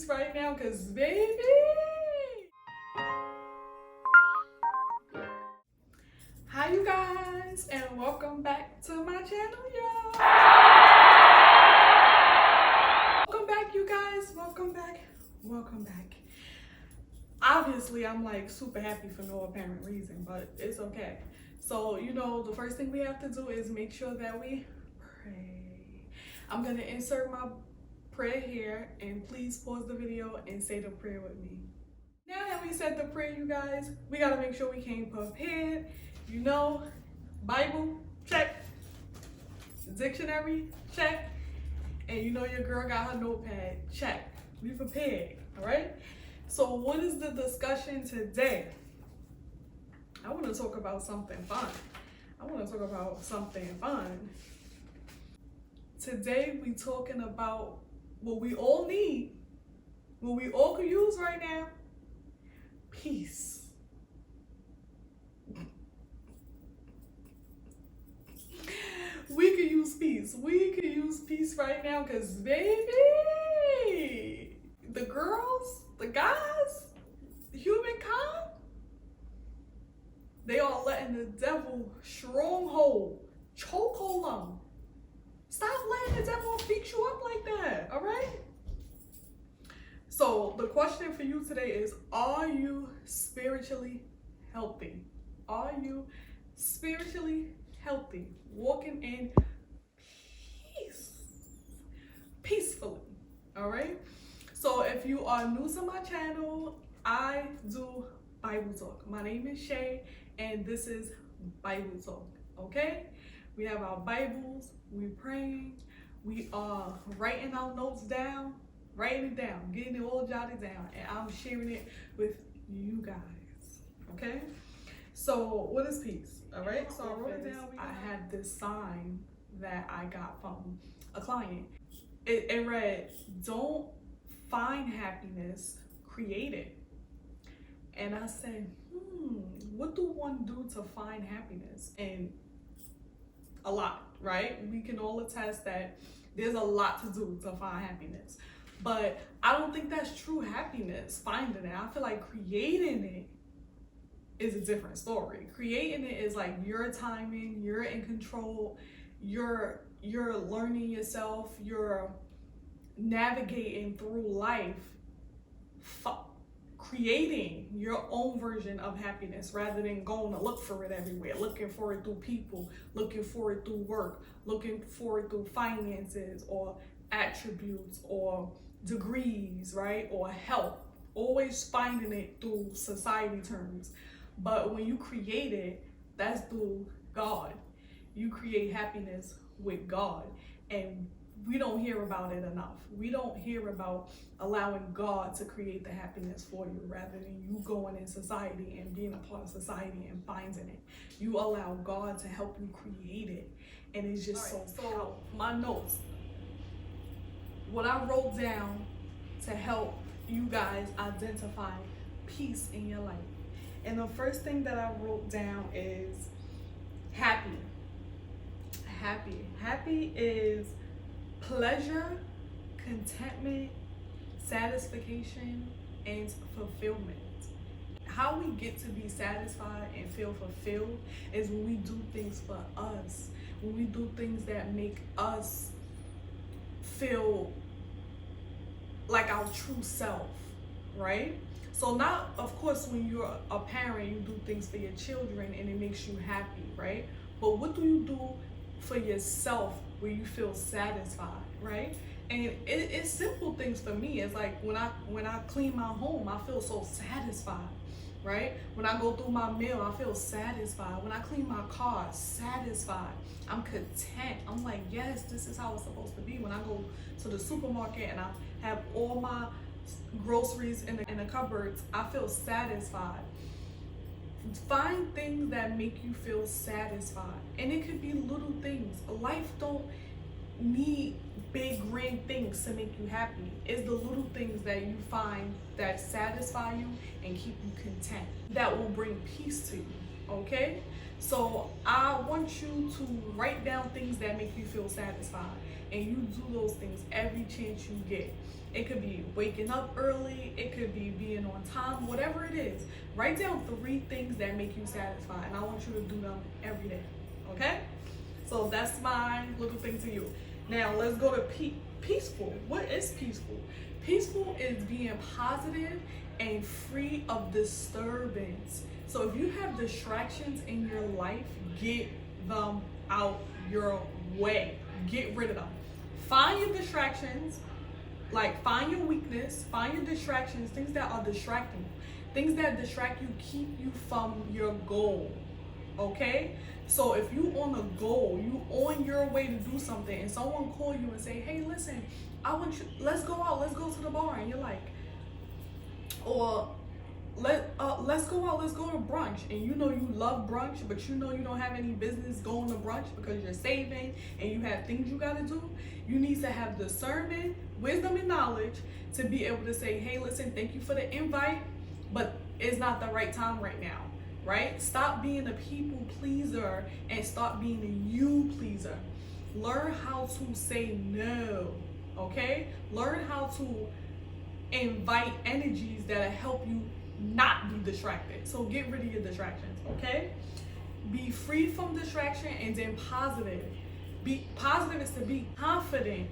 peace right now, because baby. Hi you guys, and welcome back to my channel, y'all. Welcome back, you guys. Welcome back. Obviously, I'm like super happy for no apparent reason, but it's okay. So, the first thing we have to do is make sure that we pray. I'm going to insert my prayer here, and please pause the video and say the prayer with me. Now that we said the prayer, you guys, we got to make sure we came prepared. Bible, check. Dictionary, check. And your girl got her notepad, check. We prepared, all right? So what is the discussion today? I want to talk about something fun. Today we talking about what we all need, what we all could use right now, peace. We could use peace. We could use peace right now because, baby, the girls, the guys, humankind, they are letting the devil chokehold them. Stop letting the devil beat you up like that, all right? So the question for you today is, are you spiritually healthy? Are you spiritually healthy? Walking in peace, peacefully, all right? So if you are new to my channel, I do Bible talk. My name is Shay, and this is Bible talk, okay? We have our Bibles, we praying, we are writing our notes down, getting it all jotted down, and I'm sharing it with you guys, okay? So what is peace? All right, so I wrote it down. I had this sign that I got from a client. It read, "Don't find happiness, create it." And I said, what do one do to find happiness? And a lot, right? We can all attest that there's a lot to do to find happiness. But I don't think that's true happiness, finding it. I feel like creating it is a different story. Creating it is like your timing, you're in control, you're learning yourself, you're navigating through life, creating your own version of happiness rather than going to look for it everywhere, looking for it through people, looking for it through work, looking for it through finances or attributes or degrees, right? Or health, always finding it through society terms. But when you create it, that's through God. You create happiness with God. And we don't hear about it enough. We don't hear about allowing God to create the happiness for you rather than you going in society and being a part of society and finding it. You allow God to help you create it. And it's just so my notes, what I wrote down to help you guys identify peace in your life. And the first thing that I wrote down is happy. Happy is pleasure, contentment, satisfaction, and fulfillment. How we get to be satisfied and feel fulfilled is when we do things for us. When we do things that make us feel like our true self, right? So not, of course, when you're a parent, you do things for your children and it makes you happy, right? But what do you do for yourself where you feel satisfied, right? And it's simple things for me. It's like when I clean my home, I feel so satisfied, right? When I go through my meal, I feel satisfied. When I clean my car, satisfied. I'm content. I'm like, yes, this is how it's supposed to be. When I go to the supermarket and I have all my groceries in the cupboards, I feel satisfied. Find things that make you feel satisfied, and it could be little things. Life don't need big grand things to make you happy. It's the little things that you find that satisfy you and keep you content, that will bring peace to you, okay? So I want you to write down things that make you feel satisfied. and you do those things every chance you get. It could be waking up early, it could be being on time, whatever it is. Write down 3 things that make you satisfied, and I want you to do them every day, okay? So that's my little thing to you. Now let's go to peaceful. What is peaceful? Peaceful is being positive and free of disturbance. So if you have distractions in your life, get them out your way. Get rid of them. Find your distractions, like find your weakness, find your distractions, things that are distracting. Things that distract you, keep you from your goal. Okay? So if you on a goal, you on your way to do something, and someone call you and say, hey, listen, I want you, let's go out, let's go to the bar, and you're like, or let's go out, let's go to brunch, and you know you love brunch, but you know you don't have any business going to brunch because you're saving and you have things you got to do. You need to have discernment, wisdom, and knowledge to be able to say, hey, listen, thank you for the invite, but it's not the right time right now, right? Stop being a people pleaser and start being a you pleaser. Learn how to say no, okay? Learn how to invite energies that'll help you not be distracted. So get rid of your distractions, okay? Be free from distraction, and then positive. Be positive is to be confident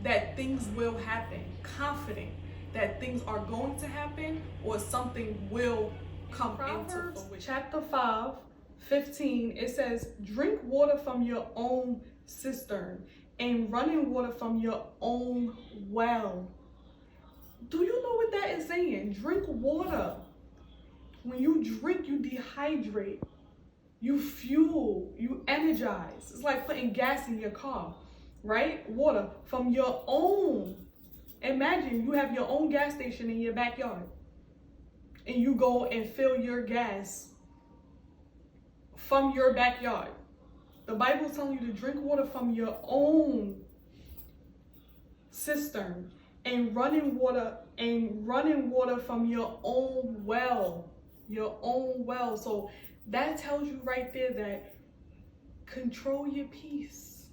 that things will happen. Confident that things are going to happen or something will come into fruition. Chapter 5:15, it says, drink water from your own cistern and running water from your own well. Do you know what that is saying? Drink water. When you drink, you dehydrate, you fuel, you energize. It's like putting gas in your car, right? Water from your own. Imagine you have your own gas station in your backyard and you go and fill your gas from your backyard. The Bible is telling you to drink water from your own cistern and running water from your own well. Your own well. So that tells you right there that control your peace.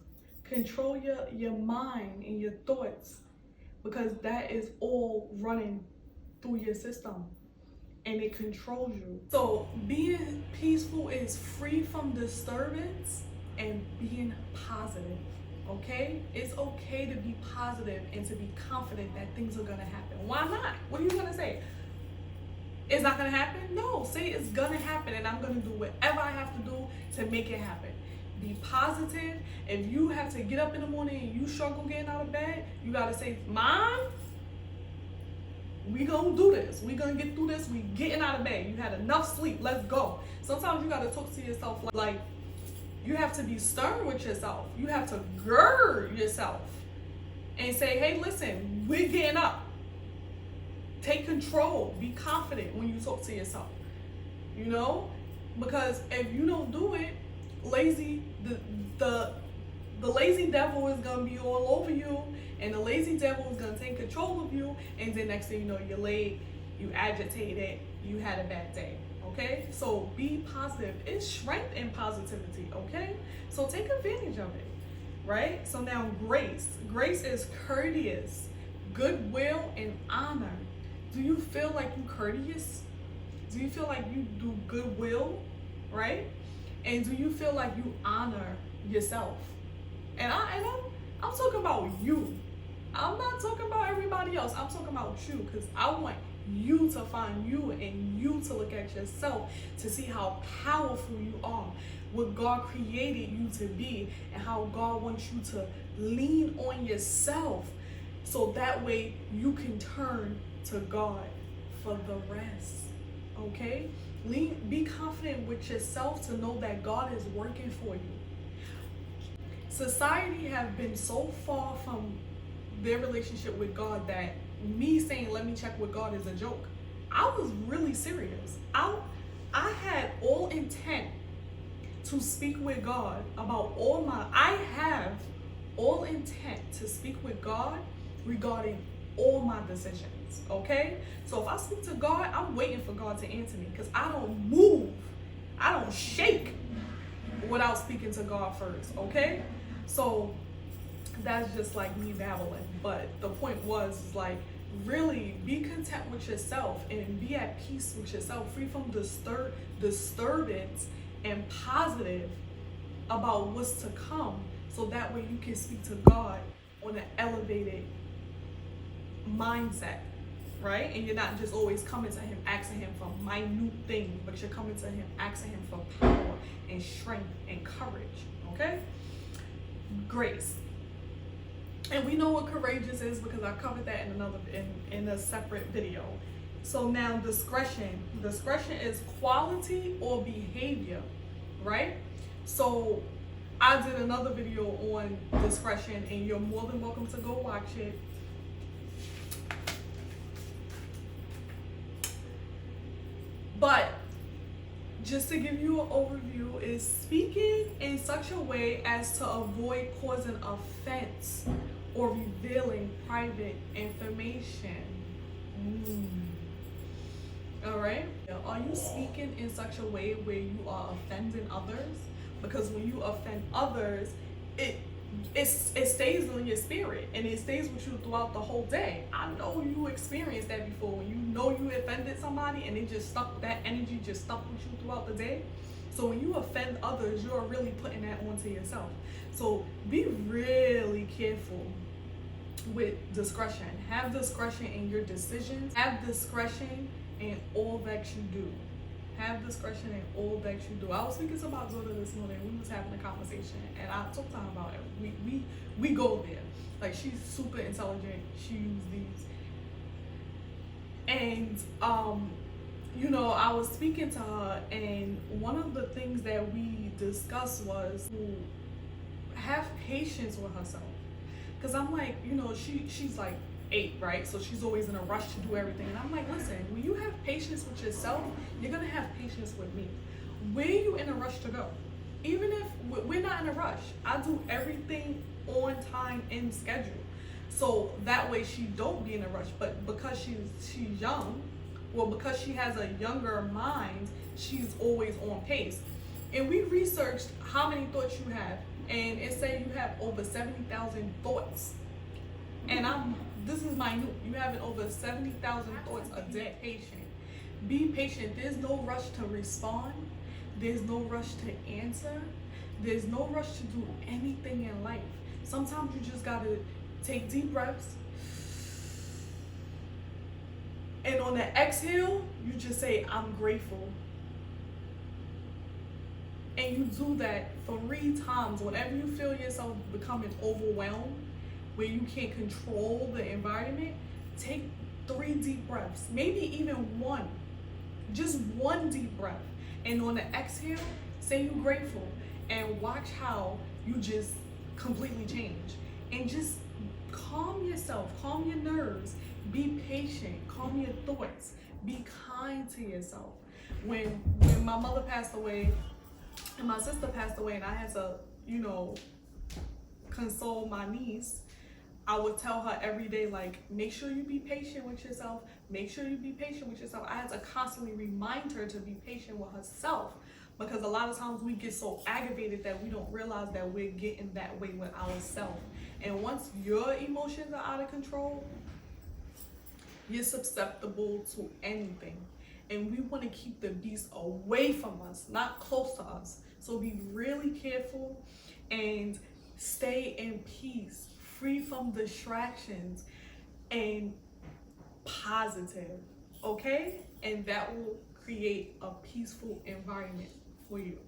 Control your mind and your thoughts, because that is all running through your system and it controls you. So being peaceful is free from disturbance and being positive. Okay? It's okay to be positive and to be confident that things are gonna happen. Why not? What are you gonna say? It's not gonna happen? No, say it's gonna happen and I'm gonna do whatever I have to do to make it happen. Be positive. If you have to get up in the morning and you struggle getting out of bed, you gotta say, Mom, we gonna do this. We gonna get through this. We getting out of bed. You had enough sleep. Let's go. Sometimes you gotta talk to yourself like you have to be stern with yourself. You have to gird yourself and say, hey, listen, we're getting up. Take control. Be confident when you talk to yourself. You know? Because if you don't do it, the lazy devil is gonna be all over you, and the lazy devil is gonna take control of you, and then next thing you know, you're late, you agitated, you had a bad day. Okay, so be positive. It's strength in positivity. Okay, so take advantage of it, right? So now grace is courteous, goodwill, and honor. Do you feel like you courteous? Do you feel like you do goodwill, right? And do you feel like you honor yourself? And I'm talking about you. I'm not talking about everybody else. I'm talking about you, because I want you to find you and you to look at yourself to see how powerful you are, what God created you to be, and how God wants you to lean on yourself so that way you can turn to God for the rest. Okay? Be confident with yourself to know that God is working for you. Society have been so far from their relationship with God that me saying let me check with God is a joke. I was really serious. I had all intent to speak with God about I have all intent to speak with God regarding all my decisions, okay? So if I speak to God, I'm waiting for God to answer me, because I don't move, I don't shake without speaking to God first, okay? So that's just like me babbling. But the point was like, really be content with yourself and be at peace with yourself, free from disturbance, and positive about what's to come, so that way you can speak to God on an elevated mindset, right? And you're not just always coming to him asking him for minute things, but you're coming to him asking him for power and strength and courage. Okay? Grace. And we know what courageous is because I covered that in a separate video. So now discretion. Discretion is quality or behavior, right? So I did another video on discretion, and you're more than welcome to go watch it. But just to give you an overview, is speaking in such a way as to avoid causing offense or revealing private information. All right. Are you speaking in such a way where you are offending others? Because when you offend others, it stays on your spirit and it stays with you throughout the whole day. I know you experienced that before, when you know you offended somebody and it just stuck, that energy just stuck with you throughout the day. So when you offend others, you're really putting that onto yourself. So be really careful with discretion. Have discretion in your decisions. Have discretion in all that you do. Have discretion in all that you do. I was speaking to my daughter this morning. We was having a conversation, and I talked to her about it. We go there. Like, she's super intelligent. She uses these, and you know, I was speaking to her, and one of the things that we discussed was to have patience with herself. Cause I'm like, you know, she's like 8, right? So she's always in a rush to do everything. And I'm like, listen, when you have patience with yourself, you're gonna have patience with me. Where are you in a rush to go? Even if we're not in a rush, I do everything on time and schedule. So that way she don't be in a rush. But because she's young, well, because she has a younger mind, she's always on pace. And we researched how many thoughts you have. And it said you have over 70,000 thoughts. And this is minute. You have over 70,000 thoughts a day. Patient. Be patient. There's no rush to respond. There's no rush to answer. There's no rush to do anything in life. Sometimes you just gotta take deep breaths. And on the exhale, you just say, I'm grateful. And you do that 3 times. Whenever you feel yourself becoming overwhelmed, where you can't control the environment, take 3 deep breaths, maybe even 1. Just 1 deep breath. And on the exhale, say you're grateful, and watch how you just completely change. And just calm yourself, calm your nerves, be patient, calm your thoughts, be kind to yourself. When my mother passed away, and my sister passed away, and I had to, you know, console my niece, I would tell her every day, like, make sure you be patient with yourself. Make sure you be patient with yourself. I had to constantly remind her to be patient with herself, because a lot of times we get so aggravated that we don't realize that we're getting that way with ourselves. And once your emotions are out of control, you're susceptible to anything. And we want to keep the beast away from us, not close to us. So be really careful and stay in peace, free from distractions, and positive, okay? And that will create a peaceful environment for you.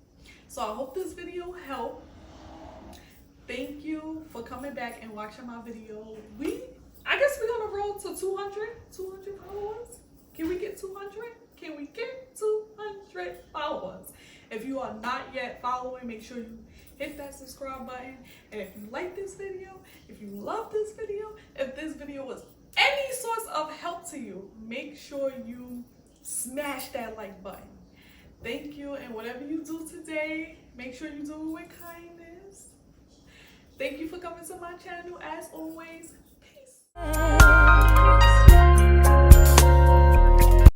So I hope this video helped. Thank you for coming back and watching my video. I guess we're gonna roll to 200 followers. Can we get 200? Can we get 200 followers? If you are not yet following, make sure you hit that subscribe button. And if you like this video, if you love this video, if this video was any source of help to you, make sure you smash that like button. Thank you, and whatever you do today, make sure you do it with kindness. Thank you for coming to my channel. As always, peace.